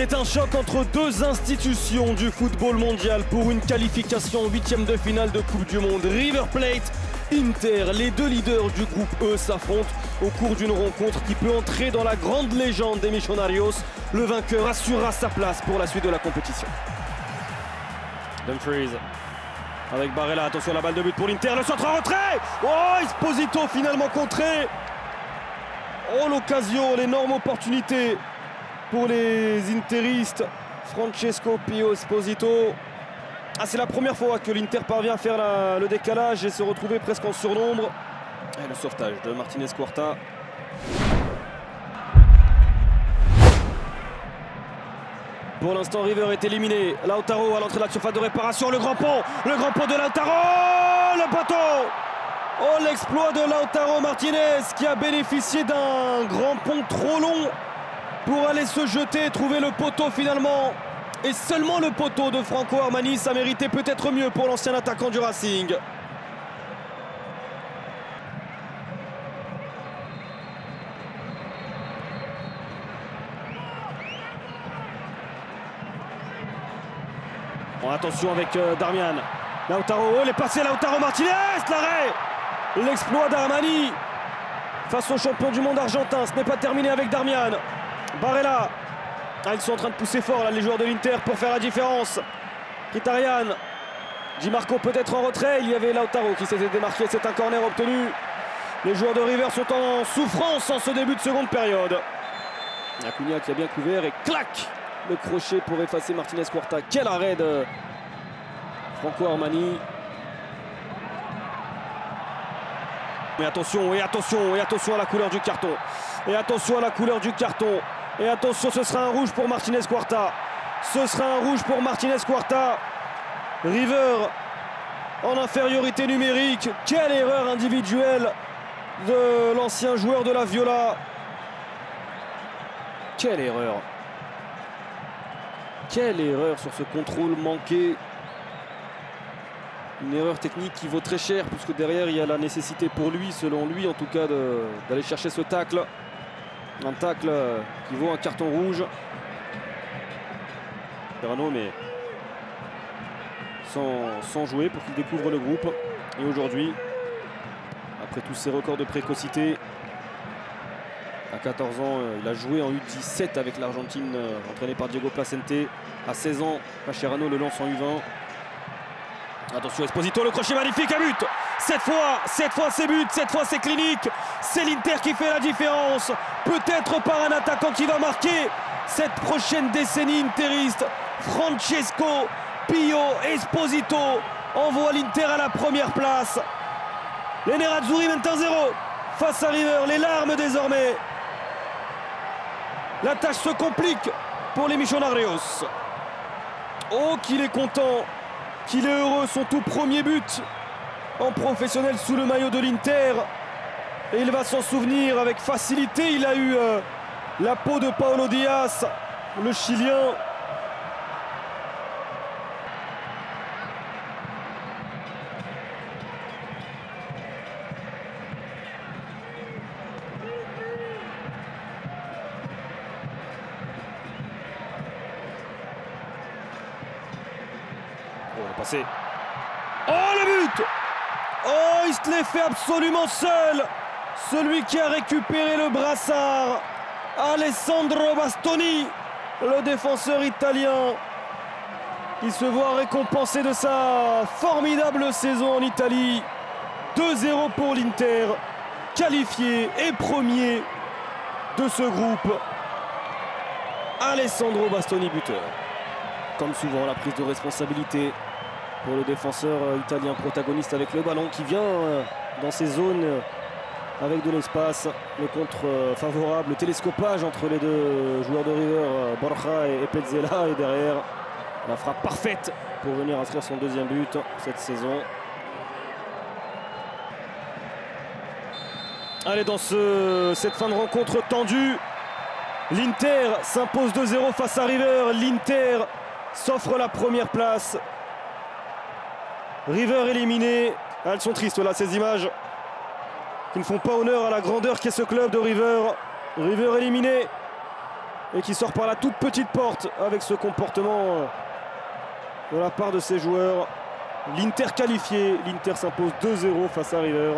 C'est un choc entre deux institutions du football mondial pour une qualification en huitième de finale de Coupe du Monde. River Plate, Inter, les deux leaders du groupe E s'affrontent au cours d'une rencontre qui peut entrer dans la grande légende des Millonarios. Le vainqueur assurera sa place pour la suite de la compétition. Dumfries avec Barella, attention à la balle de but pour l'Inter, le centre en retrait. Oh, Esposito finalement contré. Oh, l'occasion, l'énorme opportunité pour les interistes. Francesco Pio Esposito. Ah, c'est la première fois que l'Inter parvient à faire le décalage et se retrouver presque en surnombre. Et le sauvetage de Martinez Cuarta. Pour l'instant, River est éliminé. Lautaro à l'entrée de la surface de réparation. Le grand pont de Lautaro. Le poteau. Oh, l'exploit de Lautaro Martinez qui a bénéficié d'un grand pont trop long pour aller se jeter et trouver le poteau finalement. Et seulement le poteau de Franco Armani, ça méritait peut-être mieux pour l'ancien attaquant du Racing. Bon, attention avec Darmian. Lautaro, il est passé, Lautaro Martinez, l'arrêt. L'exploit d'Armani face au champion du monde argentin. Ce n'est pas terminé avec Darmian. Barella. Ah, ils sont en train de pousser fort là, les joueurs de l'Inter pour faire la différence. Mkhitaryan. Di Marco peut-être en retrait. Il y avait Lautaro qui s'était démarqué. C'est un corner obtenu. Les joueurs de River sont en souffrance en ce début de seconde période. Acuna qui a bien couvert et clac, le crochet pour effacer Martinez Cuarta. Quel arrêt de Franco Armani. Mais attention, et attention, et attention à la couleur du carton. Et attention à la couleur du carton. Et attention, ce sera un rouge pour Martinez Cuarta. Ce sera un rouge pour Martinez Cuarta. River en infériorité numérique. Quelle erreur individuelle de l'ancien joueur de la Viola. Quelle erreur. Quelle erreur sur ce contrôle manqué. Une erreur technique qui vaut très cher puisque derrière il y a la nécessité pour lui, selon lui en tout cas, d'aller chercher ce tacle. Un tacle qui vaut un carton rouge. Perano mais sans jouer pour qu'il découvre le groupe. Et aujourd'hui, après tous ses records de précocité, à 14 ans, il a joué en U17 avec l'Argentine, entraîné par Diego Placente. À 16 ans, Mascherano le lance en U20. Attention, Esposito, le crochet magnifique, à but. Cette fois c'est but, cette fois c'est clinique. C'est l'Inter qui fait la différence. Peut-être par un attaquant qui va marquer cette prochaine décennie interiste. Francesco Pio Esposito envoie l'Inter à la première place. Les Nerazzurri mènent 1-0 face à River. Les larmes désormais. La tâche se complique pour les Millonarios. Oh, qu'il est content, qu'il est heureux, son tout premier but en professionnel sous le maillot de l'Inter. Et il va s'en souvenir avec facilité. Il a eu la peau de Paulo Diaz, le Chilien. Passé. Oh, le but! Oh, il se l'est fait absolument seul. Celui qui a récupéré le brassard, Alessandro Bastoni, le défenseur italien, qui se voit récompensé de sa formidable saison en Italie. 2-0 pour l'Inter, qualifié et premier de ce groupe. Alessandro Bastoni, buteur. Comme souvent, la prise de responsabilité pour le défenseur italien protagoniste avec le ballon qui vient dans ces zones avec de l'espace. Le contre favorable, le télescopage entre les deux joueurs de River, Borja et Pezzella, et derrière la frappe parfaite pour venir inscrire son deuxième but cette saison. Allez, dans cette fin de rencontre tendue, l'Inter s'impose 2-0 face à River. L'Inter s'offre la première place. River éliminé. Elles sont tristes là, ces images qui ne font pas honneur à la grandeur qu'est ce club de River. River éliminé et qui sort par la toute petite porte avec ce comportement de la part de ses joueurs. L'Inter qualifié, l'Inter s'impose 2-0 face à River.